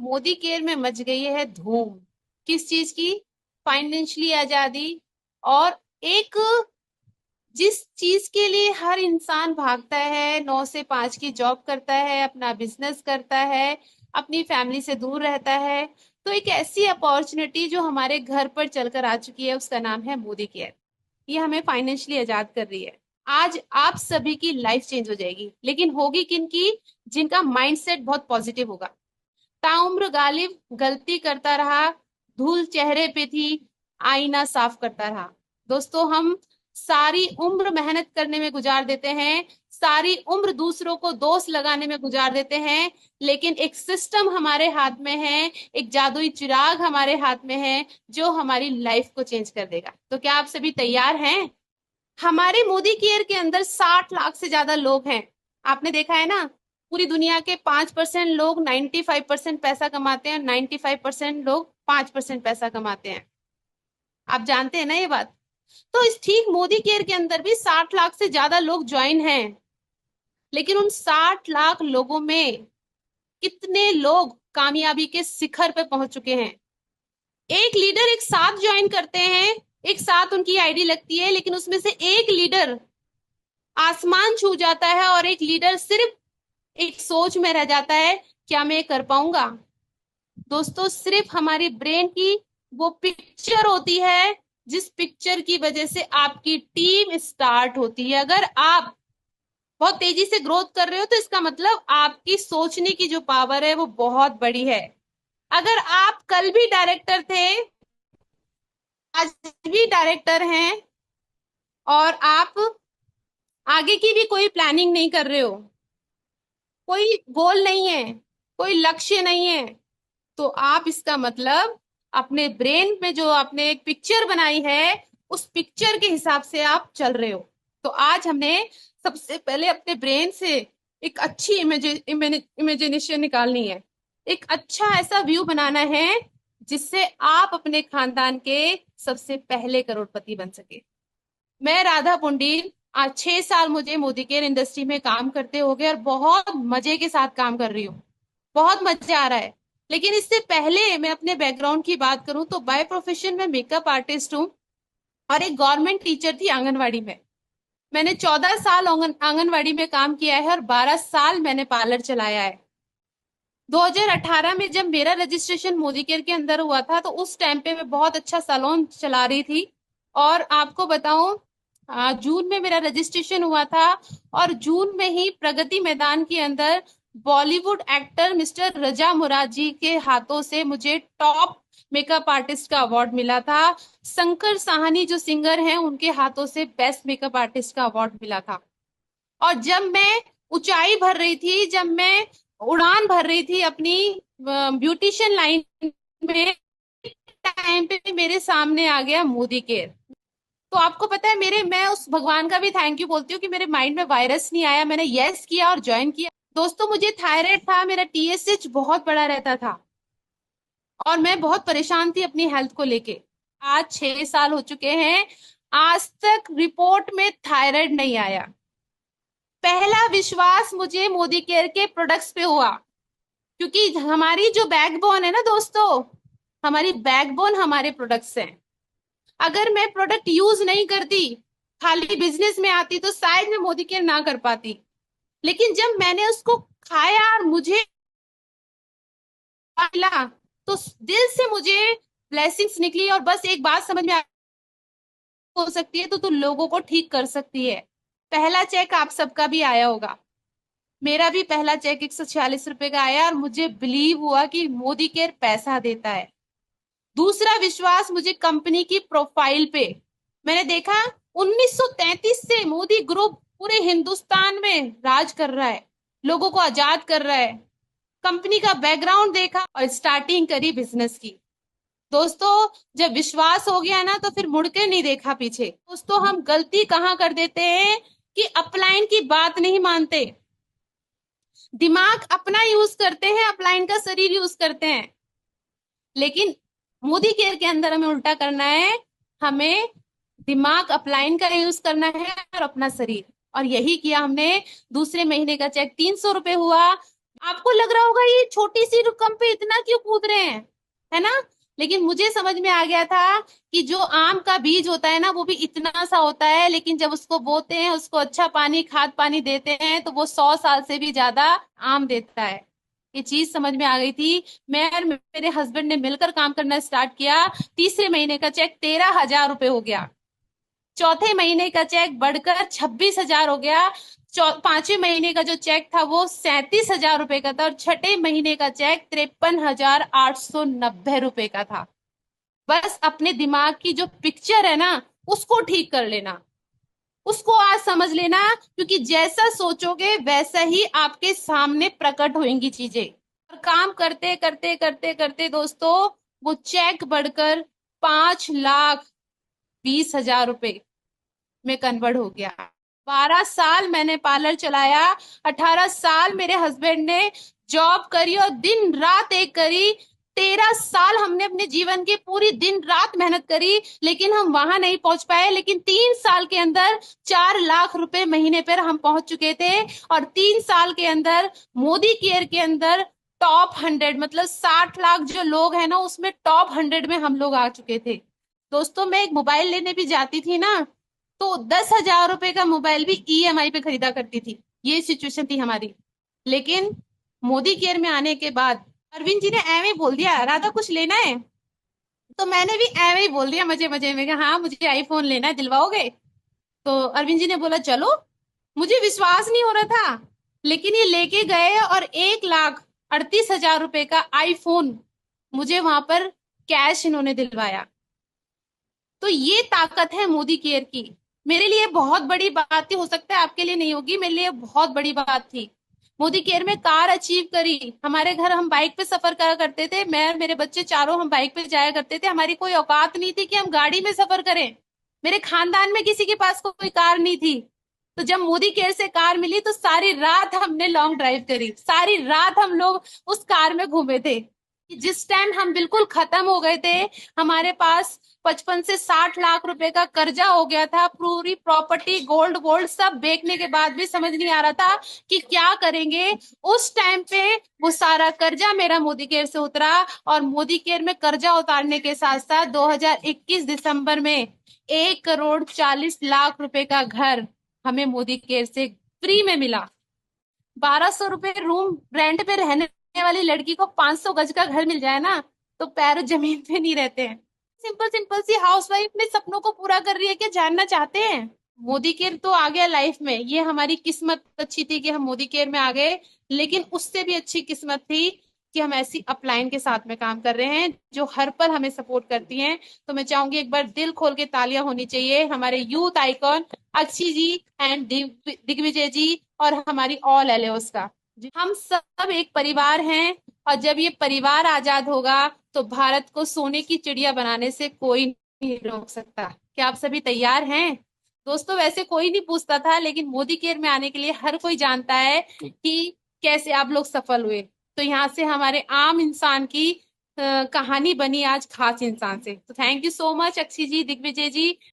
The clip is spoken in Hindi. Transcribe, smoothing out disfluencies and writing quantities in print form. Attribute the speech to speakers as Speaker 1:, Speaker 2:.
Speaker 1: मोदी केयर में मच गई है धूम। किस चीज की? फाइनेंशियली आजादी। और एक जिस चीज के लिए हर इंसान भागता है, 9 से 5 की जॉब करता है, अपना बिजनेस करता है, अपनी फैमिली से दूर रहता है, तो एक ऐसी अपॉर्चुनिटी जो हमारे घर पर चलकर आ चुकी है उसका नाम है मोदी केयर। ये हमें फाइनेंशियली आजाद कर रही है। आज आप सभी की लाइफ चेंज हो जाएगी, लेकिन होगी किन की? जिनका माइंडसेट बहुत पॉजिटिव होगा। ताउम्र गालिब गलती करता रहा, धूल चेहरे पे थी, आईना साफ करता रहा। दोस्तों, हम सारी उम्र मेहनत करने में गुजार देते हैं, सारी उम्र दूसरों को दोष लगाने में गुजार देते हैं, लेकिन एक सिस्टम हमारे हाथ में है, एक जादुई चिराग हमारे हाथ में है जो हमारी लाइफ को चेंज कर देगा। तो क्या आप सभी तैयार हैं? हमारे मोदी केयर के अंदर 60 लाख से ज्यादा लोग हैं। आपने देखा है ना, पूरी दुनिया के 5% लोग 95% पैसा कमाते हैं, 95% लोग 5% पैसा कमाते हैं। आप जानते हैं ना ये बात? तो इस ठीक मोदी केयर के अंदर भी 60 लाख से ज्यादा लोग ज्वाइन हैं, लेकिन उन 60 लाख लोगों में कितने लोग कामयाबी के शिखर पे पहुंच चुके हैं? एक लीडर एक साथ ज्वाइन करते हैं, एक साथ उनकी आईडी लगती है, लेकिन उसमें से एक लीडर आसमान छू जाता है और एक लीडर सिर्फ एक सोच में रह जाता है, क्या मैं कर पाऊंगा? दोस्तों, सिर्फ हमारी ब्रेन की वो पिक्चर होती है जिस पिक्चर की वजह से आपकी टीम स्टार्ट होती है। अगर आप बहुत तेजी से ग्रोथ कर रहे हो तो इसका मतलब आपकी सोचने की जो पावर है वो बहुत बड़ी है। अगर आप कल भी डायरेक्टर थे, आज भी डायरेक्टर हैं, और आप आगे की भी कोई प्लानिंग नहीं कर रहे हो, कोई गोल नहीं है, कोई लक्ष्य नहीं है, तो आप इसका मतलब अपने ब्रेन में जो आपने एक पिक्चर बनाई है उस पिक्चर के हिसाब से आप चल रहे हो। तो आज हमने सबसे पहले अपने ब्रेन से एक अच्छी इमेजिनेशन निकालनी है, एक अच्छा ऐसा व्यू बनाना है जिससे आप अपने खानदान के सबसे पहले करोड़पति बन सके। मैं राधा पुंडीर, आज 6 साल मुझे मोदी केयर इंडस्ट्री में काम करते हो गए और बहुत मजे के साथ काम कर रही हूँ, बहुत मजा आ रहा है। लेकिन इससे पहले मैं अपने बैकग्राउंड की बात करूं तो बाय प्रोफेशन में मेकअप आर्टिस्ट हूँ और एक गवर्नमेंट टीचर थी आंगनवाड़ी में। मैंने 14 साल आंगनवाड़ी में काम किया है और 12 साल मैंने पार्लर चलाया है। 2018 में जब मेरा रजिस्ट्रेशन मोदी केयर के अंदर हुआ था तो उस टाइम पे मैं बहुत अच्छा सैलून चला रही थी। और आपको बताऊं, जून में मेरा रजिस्ट्रेशन हुआ था और जून में ही प्रगति मैदान के अंदर बॉलीवुड एक्टर मिस्टर रजा मुराद जी के हाथों से मुझे टॉप मेकअप आर्टिस्ट का अवार्ड मिला था। शंकर साहनी जो सिंगर हैं उनके हाथों से बेस्ट मेकअप आर्टिस्ट का अवार्ड मिला था। और जब मैं ऊंचाई भर रही थी, जब मैं उड़ान भर रही थी अपनी ब्यूटिशियन लाइन में, टाइम पे मेरे सामने आ गया मोदी केयर। तो आपको पता है, मेरे मैं उस भगवान का भी थैंक यू बोलती हूँ कि मेरे माइंड में वायरस नहीं आया, मैंने यस किया और ज्वाइन किया। दोस्तों, मुझे थायराइड था, मेरा टीएसएच बहुत बड़ा रहता था और मैं बहुत परेशान थी अपनी हेल्थ को लेके। आज 6 साल हो चुके हैं, आज तक रिपोर्ट में थायराइड नहीं आया। पहला विश्वास मुझे मोदी केयर के प्रोडक्ट्स पे हुआ, क्योंकि हमारी जो बैकबोन है ना दोस्तों, हमारी बैकबोन हमारे प्रोडक्ट्स हैं। अगर मैं प्रोडक्ट यूज नहीं करती, खाली बिजनेस में आती, तो शायद मैं मोदी केयर ना कर पाती। लेकिन जब मैंने उसको खाया और मुझे मिला, तो दिल से मुझे ब्लेसिंग्स निकली और बस एक बात समझ में हो सकती है तो लोगों को ठीक कर सकती है। पहला चेक आप सबका भी आया होगा, मेरा भी पहला चेक 146 रुपए का आया और मुझे बिलीव हुआ कि मोदी केयर पैसा देता है। दूसरा विश्वास मुझे कंपनी की प्रोफाइल पे, मैंने देखा 1933 से मोदी ग्रुप पूरे हिंदुस्तान में राज कर रहा है, लोगों को आजाद कर रहा है। कंपनी का बैकग्राउंड देखा और स्टार्टिंग करी बिजनेस की। दोस्तों, जब विश्वास हो गया ना तो फिर मुड़ के नहीं देखा पीछे। दोस्तों, हम गलती कहाँ कर देते हैं कि अपलाइन की बात नहीं मानते, दिमाग अपना यूज करते हैं, अपलाइन का शरीर यूज करते हैं। लेकिन मोदी केयर के अंदर हमें उल्टा करना है, हमें दिमाग अपलाइन का यूज करना है और अपना शरीर। और यही किया हमने। दूसरे महीने का चेक 300 रुपए हुआ, आपको लग रहा होगा ये छोटी सी रकम पे इतना क्यों कूद रहे हैं, है ना। लेकिन मुझे समझ में आ गया था कि जो आम का बीज होता है ना वो भी इतना सा होता है, लेकिन जब उसको बोते हैं, उसको अच्छा पानी खाद पानी देते हैं, तो वो 100 साल से भी ज्यादा आम देता है। ये चीज समझ में आ गई थी। मैं और मेरे हस्बैंड ने मिलकर काम करना स्टार्ट किया। तीसरे महीने का चेक 13,000 रुपए हो गया। चौथे महीने का चेक बढ़कर 26,000 हो गया। पांचवें महीने का जो चेक था वो 37,000 रुपए का था, और छठे महीने का चेक 53,890 रुपए का था। बस अपने दिमाग की जो पिक्चर है ना उसको ठीक कर लेना, उसको आज समझ लेना, क्योंकि जैसा सोचोगे वैसा ही आपके सामने प्रकट होंगी चीजें। और काम करते करते करते करते दोस्तों, वो चेक बढ़कर 5,20,000 रुपए में कन्वर्ट हो गया। 12 साल मैंने पार्लर चलाया। 18 साल मेरे हस्बैंड ने जॉब करी और दिन रात एक करी। 13 साल हमने अपने जीवन की पूरी दिन रात मेहनत करी, लेकिन हम वहां नहीं पहुंच पाए। लेकिन 3 साल के अंदर 4 लाख रुपए महीने पर हम पहुंच चुके थे। और 3 साल के अंदर मोदी केयर के अंदर टॉप 100, मतलब 60 लाख जो लोग हैं ना उसमें टॉप 100 में हम लोग आ चुके थे। दोस्तों, मैं एक मोबाइल लेने भी जाती थी ना, तो 10,000 रुपए का मोबाइल भी ईएमआई पे खरीदा करती थी। ये सिचुएशन थी हमारी। लेकिन मोदी केयर में आने के बाद अरविंद जी ने एवे ही बोल दिया, राधा कुछ लेना है। तो मैंने भी एवे ही बोल दिया मजे मजे में कि हाँ मुझे आईफोन लेना है, दिलवाओगे। तो अरविंद जी ने बोला चलो। मुझे विश्वास नहीं हो रहा था, लेकिन ये लेके गए और 1,38,000 रुपए का आईफोन मुझे वहां पर कैश इन्होंने दिलवाया। तो ये ताकत है मोदी केयर की। मेरे लिए बहुत बड़ी बात थी, हो सकता है आपके लिए नहीं होगी, मेरे लिए बहुत बड़ी बात थी। मोदी केयर में कार अचीव करी। हमारे घर हम बाइक पे सफर करा करते थे, मैं और मेरे बच्चे चारों हम बाइक पे जाया करते थे। हमारी कोई औकात नहीं थी कि हम गाड़ी में सफर करें। मेरे खानदान में किसी के पास कोई कार नहीं थी। तो जब मोदी केयर से कार मिली तो सारी रात हमने लॉन्ग ड्राइव करी, सारी रात हम लोग उस कार में घूमे थे। जिस टाइम हम बिल्कुल खत्म हो गए थे, हमारे पास 55 से 60 लाख रुपए का कर्जा हो गया था, पूरी प्रॉपर्टी गोल्ड वोल्ड सब बेचने के बाद भी समझ नहीं आ रहा था कि क्या करेंगे। उस टाइम पे वो सारा कर्जा मेरा मोदी केयर से उतरा। और मोदी केयर में कर्जा उतारने के साथ साथ 2021 दिसंबर में 1,40,00,000 रुपए का घर हमें मोदी केयर से फ्री में मिला। 1,200 रुपए रूम रेंट पे रहने वाली लड़की को 500 गज का घर मिल जाए ना, तो पैर जमीन पे नहीं रहते हैं। सिंपल सिंपल सी हाउसवाइफ अपने सपनों को पूरा कर रही है, क्या जानना चाहते हैं। मोदी केयर तो आ गया लाइफ में, ये हमारी किस्मत अच्छी थी कि हम मोदी केयर में आ गए। लेकिन उससे भी अच्छी किस्मत थी कि हम ऐसी अपलाइन के साथ में काम कर रहे हैं जो हर पल हमें सपोर्ट करती हैं। तो मैं चाहूंगी एक बार दिल खोल के तालियां होनी चाहिए हमारे youth icon Akshi ji and Digvijay ji और हमारी ऑल एलियोस का। हम सब एक परिवार हैं, और जब ये परिवार आजाद होगा तो भारत को सोने की चिड़िया बनाने से कोई नहीं रोक सकता। क्या आप सभी तैयार हैं। दोस्तों, वैसे कोई नहीं पूछता था, लेकिन मोदी केयर में आने के लिए हर कोई जानता है कि कैसे आप लोग सफल हुए। तो यहाँ से हमारे आम इंसान की कहानी बनी आज खास इंसान से। तो thank you so much Akshay ji, Digvijay ji.